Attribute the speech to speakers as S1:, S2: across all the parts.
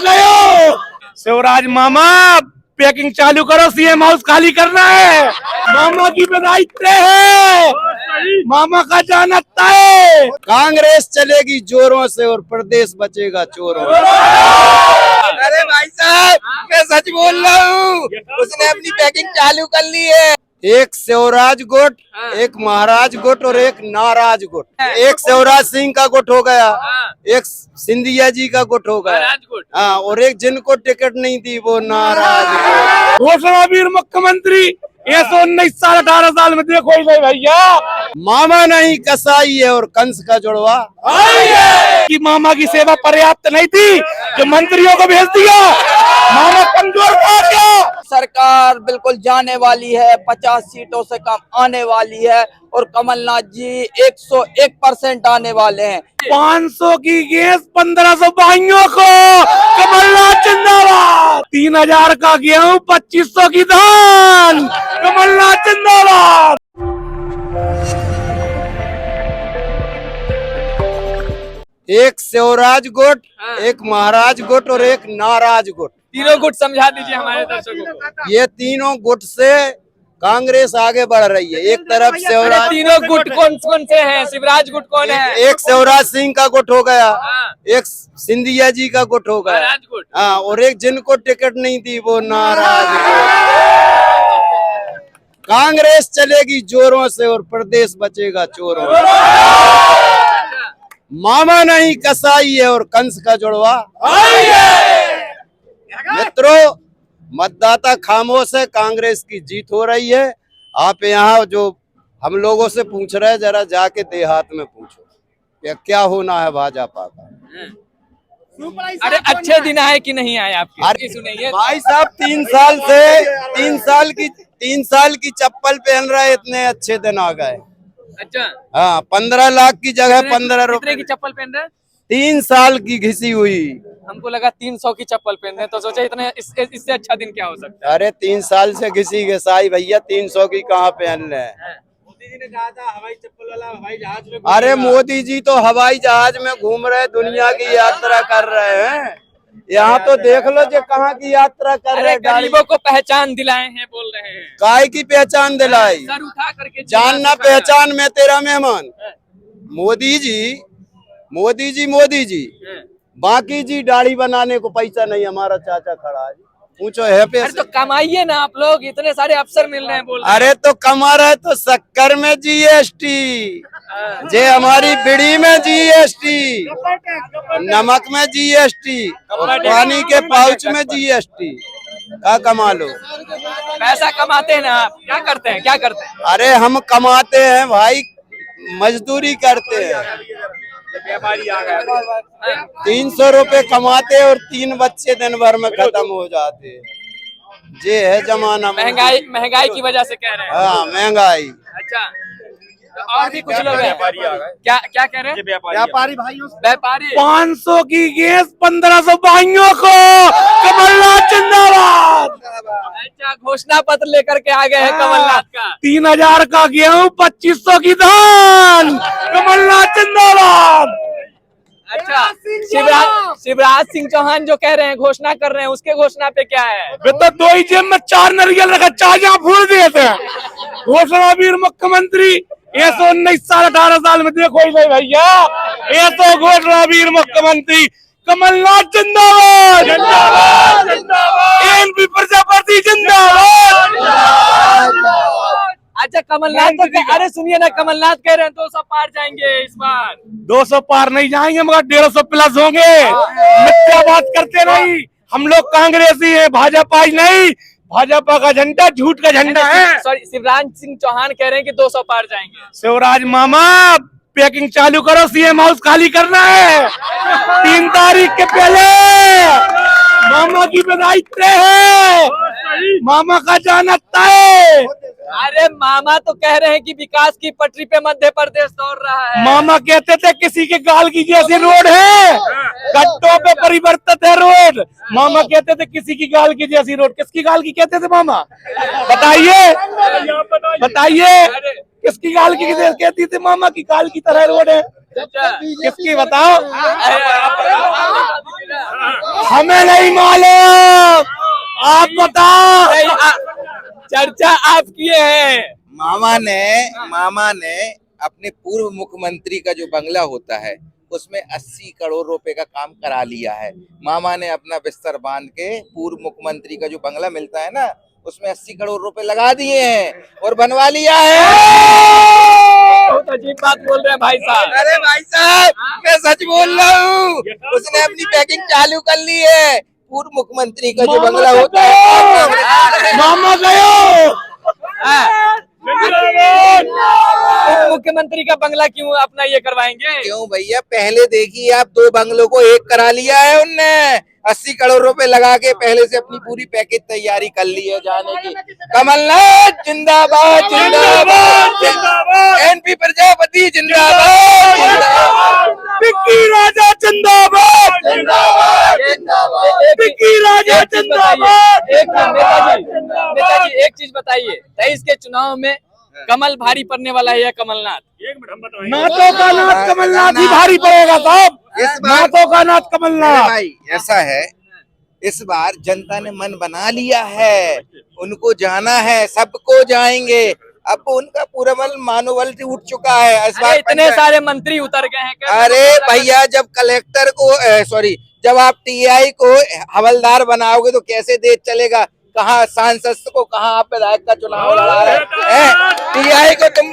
S1: गयो। शिवराज मामा पैकिंग चालू करो, सीएम हाउस खाली करना है। मामा की दायित्व है, मामा का जाना तय।
S2: कांग्रेस चलेगी जोरों से और प्रदेश बचेगा चोरों से।
S3: अरे भाई साहब, मैं सच बोल रहा हूँ, उसने अपनी पैकिंग चालू कर ली है।
S2: एक शिवराज गुट, एक महाराज गुट और एक नाराज गुट। एक शिवराज सिंह का गुट हो गया, एक सिंधिया जी का गुट हो गया, हाँ, और एक जिनको टिकट नहीं दी वो नाराज।
S1: घोषणा वीर मुख्यमंत्री 19 साल 18 साल में देखो ही नहीं भैया।
S2: मामा नहीं कसाई है और कंस का जुड़वा।
S1: कि मामा की सेवा पर्याप्त नहीं थी जो मंत्रियों को भेज दिया। मामा कमजोर था क्या?
S3: सरकार बिल्कुल जाने वाली है, 50 सीटों से कम आने वाली है और कमलनाथ जी 101% आने वाले हैं।
S1: 500 की गैस 1500 भाइयों को, कमलनाथ जिंदाबाद। 3000 का गेहूं 2500 की धान, कमलनाथ जिंदाबाद।
S2: एक शिवराज गुट, एक महाराज गुट और एक नाराज गुट।
S3: तीनों गुट समझा दीजिए हमारे दर्शकों को।
S2: ये तीनों गुट से कांग्रेस आगे बढ़ रही है। एक तरफ शिवराज,
S3: तीनों गुट कौन कौन से हैं? शिवराज गुट कौन है?
S2: एक शिवराज सिंह का गुट हो गया, एक सिंधिया जी का गुट हो गया, हाँ, और एक जिनको टिकट नहीं दी वो नाराज। कांग्रेस चलेगी जोरों से और प्रदेश बचेगा चोरों से। मामा नहीं कसाई है और कंस का जुड़वा। मित्रों, मतदाता खामोश है, कांग्रेस की जीत हो रही है। आप यहाँ जो हम लोगों से पूछ रहे हैं, जरा जाके देहात में पूछो क्या होना है भाजपा का।
S3: अरे अच्छे दिन आए कि नहीं आए आपके?
S2: अरे
S3: सुनिए
S2: भाई साहब, 3 साल की चप्पल पहन रहे, इतने अच्छे दिन आ गए।
S3: अच्छा,
S2: हाँ, 15 लाख की जगह 15 रुपए
S3: की चप्पल पहन रहे?
S2: 3 साल की घिसी हुई।
S3: हमको लगा 300 की चप्पल पहन रहे, तो सोचा इतने इससे अच्छा दिन क्या हो सकता है।
S2: अरे 3 साल से घिसी घिसाई भैया, 300 की कहाँ पहन रहे हैं।
S4: मोदी जी ने कहा था हवाई चप्पल वाला हवाई जहाज में।
S2: अरे मोदी जी तो हवाई जहाज में घूम रहे, दुनिया की यात्रा कर रहे हैं। यहाँ तो देख लो जो कहाँ की यात्रा कर रहे हैं।
S3: गरीबों को पहचान दिलाए हैं, बोल रहे हैं।
S2: काय की पहचान दिलाई?
S3: सर उठा करके
S2: जानना पहचान में तेरा मेहमान। मोदी जी बाकी जी दाढ़ी बनाने को पैसा नहीं, हमारा चाचा खड़ा है, पूछो है
S3: अरे
S2: पैसे।
S3: तो कमाइए ना आप लोग, इतने सारे अफसर मिल रहे हैं, बोल रहे हैं।
S2: अरे तो कमा रहे तो शक्कर में जीएसटी, जे हमारी बीड़ी में जीएसटी, नमक में जीएसटी, पानी के पाउच में जीएसटी, क्या कमा लो।
S3: पैसा कमाते हैं ना आप? क्या करते हैं, क्या करते हैं?
S2: अरे हम कमाते हैं भाई, मजदूरी करते हैं।
S4: व्यापारी आ गया।
S2: 300 रुपए कमाते और 3 बच्चे दिन भर में खत्म हो जाते। ये है जमाना।
S3: महंगाई की वजह से कह रहे हैं।
S2: हाँ, महंगाई।
S3: अच्छा, तो और भी कुछ लोग हैं। क्या कह रहे हैं?
S4: व्यापारी भाइयों,
S3: व्यापारी।
S1: 500 की गैस 1500 भाइयों को, कमलनाथ जिंदाबाद।
S3: अच्छा, घोषणा पत्र लेकर के आ गए हैं कमलनाथ का।
S1: 3000 का गेहूं 2500 की धान, कमलनाथ जिंदाबाद।
S3: अच्छा, शिवराज सिंह चौहान जो कह रहे हैं, घोषणा कर रहे हैं, उसके घोषणा पे क्या है?
S1: वे तो 2 ही जेब में 4 नारियल रखा, चाचा फूल दिए थे। घोषणा वीर मुख्यमंत्री 19 साल 18 साल में देखो ही नहीं भैया। ये तो घोषणा वीर मुख्यमंत्री कमलनाथ जिंदाबाद, जिंदाबाद, जिंदाबाद। एनपी प्रजापति जिंदाबाद।
S3: अच्छा, कमलनाथ तो अरे सुनिए ना, कमलनाथ कह रहे हैं 200 पार जाएंगे इस बार।
S1: 200 पार नहीं जाएंगे मगर 150 प्लस होंगे। मिथ्या बात करते नहीं, हम लोग कांग्रेसी हैं, भाजपा ही नहीं। भाजपा का झंडा झूठ का झंडा है।
S3: सॉरी, शिवराज सिंह चौहान कह रहे हैं कि 200 पार जाएंगे।
S1: शिवराज मामा पैकिंग चालू करो, सीएम हाउस खाली करना है 3 तारीख के पहले। मामा की दायित्व है, मामा का जाना तय।
S3: अरे मामा तो कह रहे हैं कि विकास की पटरी पे मध्य प्रदेश दौड़ रहा है।
S1: मामा कहते थे किसी के गाल की जैसी रोड है, गड्ढों पे परिवर्तित है रोड। मामा कहते थे किसी की गाल की जैसी रोड। किसकी गाल की कहते थे मामा? बताइए, बताइए। किसकी गाल की कहती थी मामा की गाल की तरह रोड है, किसकी बताओ? हमें नहीं मालूम, आप बताओ।
S5: चर्चा आप किए हैं।
S6: मामा ने अपने पूर्व मुख्यमंत्री का जो बंगला होता है उसमें 80 करोड़ रुपए का काम करा लिया है। मामा ने अपना बिस्तर बांध के पूर्व मुख्यमंत्री का जो बंगला मिलता है ना उसमें 80 करोड़ रुपए लगा दिए हैं और बनवा लिया है।
S5: बहुत अजीब बात बोल रहे हैं भाई साहब।
S6: अरे भाई साहब मैं सच बोल रहा हूँ, उसने अपनी पैकिंग चालू कर ली है। पूर्व मुख्यमंत्री का जो बंगला होता है
S1: मामा गयो।
S5: उप मुख्यमंत्री का बंगला क्यों अपना ये करवाएंगे?
S6: क्यों भैया, पहले देखिए आप 2 बंगलों को एक करा लिया है उनने। 80 करोड़ रुपए लगा के पहले से अपनी पूरी पैकेज तैयारी कर ली है जाने की। कमलनाथ जिंदाबाद जिंदाबाद, एनपी प्रजापति जिंदाबाद जिंदाबाद,
S1: पिक्की राजा जिंदाबाद जिंदाबाद, पिक्की राजा जिंदाबाद।
S5: नेताजी एक चीज बताइए, 23 के चुनाव में कमल भारी पड़ने वाला है या कमलनाथ?
S1: नाथों का नाथ कमलनाथ ही भारी पड़ेगा साहब, नाथों का नाथ कमलनाथ।
S6: भाई ऐसा है, इस बार जनता ने मन बना लिया है, उनको जाना है, सबको जाएंगे। अब उनका पूरा मनोबल उठ चुका है। इस बार
S5: इतने सारे मंत्री उतर गए हैं।
S6: अरे भैया, जब कलेक्टर को जब आप टीआई को हवलदार बनाओगे तो कैसे देश चलेगा? कहाँ सांसद को, कहाँ आप विधायक का चुनाव लड़ा रहे हैं? टीआई को तुम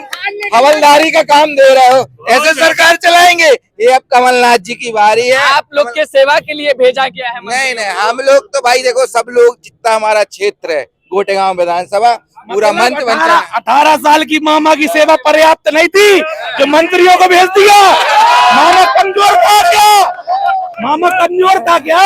S6: हवलदारी का काम दे रहे हो, ऐसे सरकार चलाएंगे? ये अब कमलनाथ जी की बारी है।
S5: आप लोग के सेवा के लिए भेजा गया है?
S6: नहीं, हम लोग तो भाई देखो, सब लोग जितना हमारा क्षेत्र है गोटेगांव विधानसभा पूरा मंच बन
S1: 18 साल की मामा की सेवा पर्याप्त नहीं थी जो मंत्रियों को भेज दिया। मामा कमजोर था क्या? मामा कमजोर था क्या?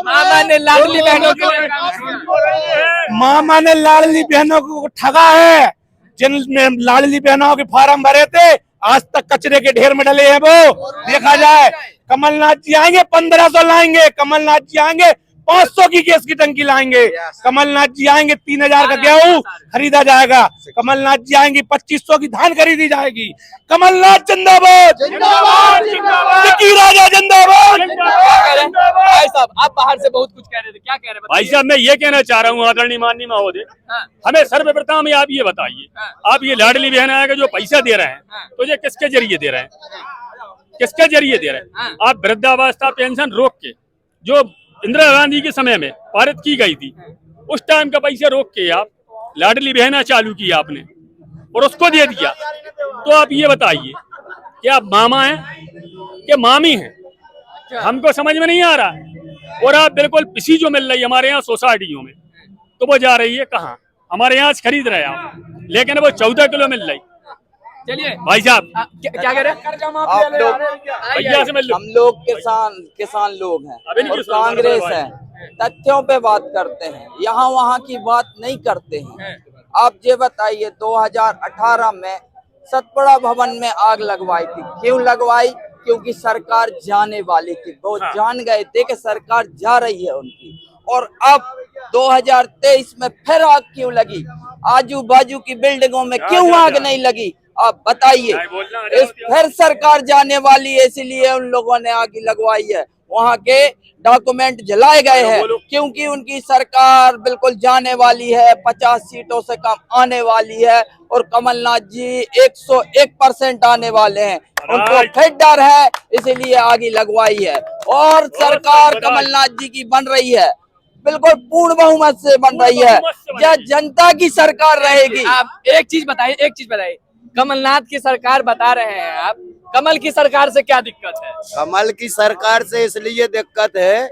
S5: मामा ने लाडली बहनों के लिए काम किया।
S1: मामा ने लाडली बहनों को ठगा है। जिन लाडली बहनों के फार्म भरे थे आज तक कचरे के ढेर में डले हैं वो। देखा जाए, कमलनाथ जी आएंगे 1500 लाएंगे, कमलनाथ जी आएंगे 500 की गैस की टंकी लाएंगे, कमलनाथ जी आएंगे 3000 का गेहूं खरीदा जाएगा, कमलनाथ जी आएंगे 2500 की धान खरीदी जाएगी। कमलनाथ जिंदाबाद जिंदाबाद, पिक्की राजा जिंदाबाद।
S5: भाई साहब, आप बाहर से बहुत कुछ कह रहे थे, क्या कह रहे हैं?
S7: भाई साहब, मैं ये कहना चाह रहा हूँ आदरणीय माननीय महोदय, हमें सर्वप्रथम आप ये बताइए, आप ये लाडली बहन आएगा जो पैसा दे रहे हैं तो ये किसके जरिए दे रहे हैं? किसके जरिए दे रहे हैं? आप वृद्धावस्था पेंशन रोक के जो इंदिरा गांधी के समय में पारित की गई थी उस टाइम का पैसा रोक के आप लाडली बहना चालू की आपने और उसको दे दिया। तो आप ये बताइए कि आप मामा हैं कि मामी हैं? हमको समझ में नहीं आ रहा। और आप बिल्कुल पिसी जो मिल रही है हमारे यहाँ सोसाइटियों में, तो वो जा रही है कहाँ? हमारे यहाँ से खरीद रहे हैं आप, लेकिन वो 14 किलो मिल रही।
S5: चलिए
S7: भाई साहब,
S5: क्या कह रहे हैं?
S3: आप लोग,
S7: भैया से मिल लो।
S3: हम लोग किसान लोग हैं और कांग्रेस है, तथ्यों पे बात करते हैं, यहाँ वहाँ की बात नहीं करते हैं। आप ये बताइए, 2018 में सतपुड़ा भवन में आग लगवाई थी, क्यों लगवाई? क्योंकि सरकार जाने वाली थी, वो जान गए थे कि सरकार जा रही है उनकी। और अब 2023 में फिर आग क्यों लगी? आजू बाजू की बिल्डिंगों में क्यों आग नहीं लगी? आप बताइए। इस फिर सरकार जाने वाली है, इसीलिए उन लोगों ने आग लगवाई है। वहाँ के डॉक्यूमेंट जलाए गए हैं क्योंकि उनकी सरकार बिल्कुल जाने वाली है, 50 सीटों से कम आने वाली है और कमलनाथ जी 101% आने वाले हैं। उनको फिर डर है, इसीलिए आगे लगवाई है। और सरकार कमलनाथ जी की बन रही है, बिल्कुल पूर्ण बहुमत से बन रही है। यह जनता की सरकार रहेगी।
S5: आप एक चीज बताइए, कमलनाथ की सरकार बता रहे हैं आप, कमल की सरकार से क्या दिक्कत है?
S2: कमल की सरकार से इसलिए दिक्कत है,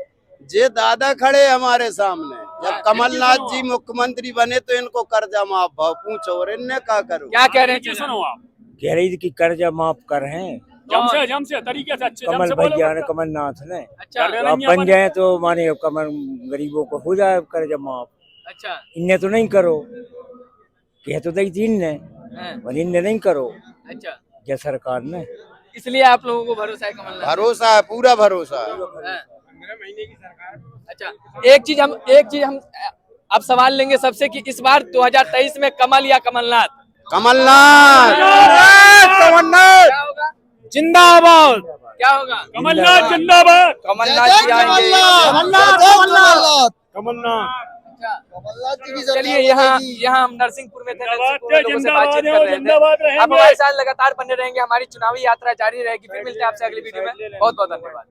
S2: जे दादा खड़े हमारे सामने। जब कमलनाथ जी मुख्यमंत्री बने तो इनको कर्जा माफ भाव पूछो और इनने क्या करो?
S5: क्या कह रहे हैं?
S7: सुनो आप,
S8: कह रही थी कि कर्जा माफ कर हैं
S7: जम से तरीके से अच्छे
S8: कमल भैया ने, कमलनाथ ने।
S5: अच्छा,
S8: तो आप बन जाए तो माने कमल गरीबों को हो जाए कर्जा माफ।
S5: अच्छा,
S8: इनने तो नहीं करो, कह तो दी थी इनने, पर इनने नहीं करो।
S5: अच्छा,
S8: जय सरकार ने,
S5: इसलिए आप लोगों को भरोसा है कमलनाथ?
S2: भरोसा है, पूरा भरोसा है।
S5: अच्छा, एक चीज हम अब सवाल लेंगे सबसे कि इस बार 2023 में कमल या कमलनाथ?
S2: कमलनाथ।
S6: कमलनाथ
S5: क्या होगा?
S1: जिंदाबाद।
S5: क्या होगा?
S7: कमलनाथ जिंदाबाद।
S3: कमलनाथ जी आएंगे।
S7: कमलनाथ
S5: चलिए यहाँ हम नरसिंहपुर में थे, नरसिंहपुर में लोगों से बातचीत कर रहे
S7: जिंदाबाद
S5: थे।
S7: रहेंगे।
S5: आप हमारे साथ लगातार बने रहेंगे, हमारी चुनावी यात्रा जारी रहेगी। फिर मिलते हैं आपसे अगली वीडियो में। बहुत बहुत धन्यवाद।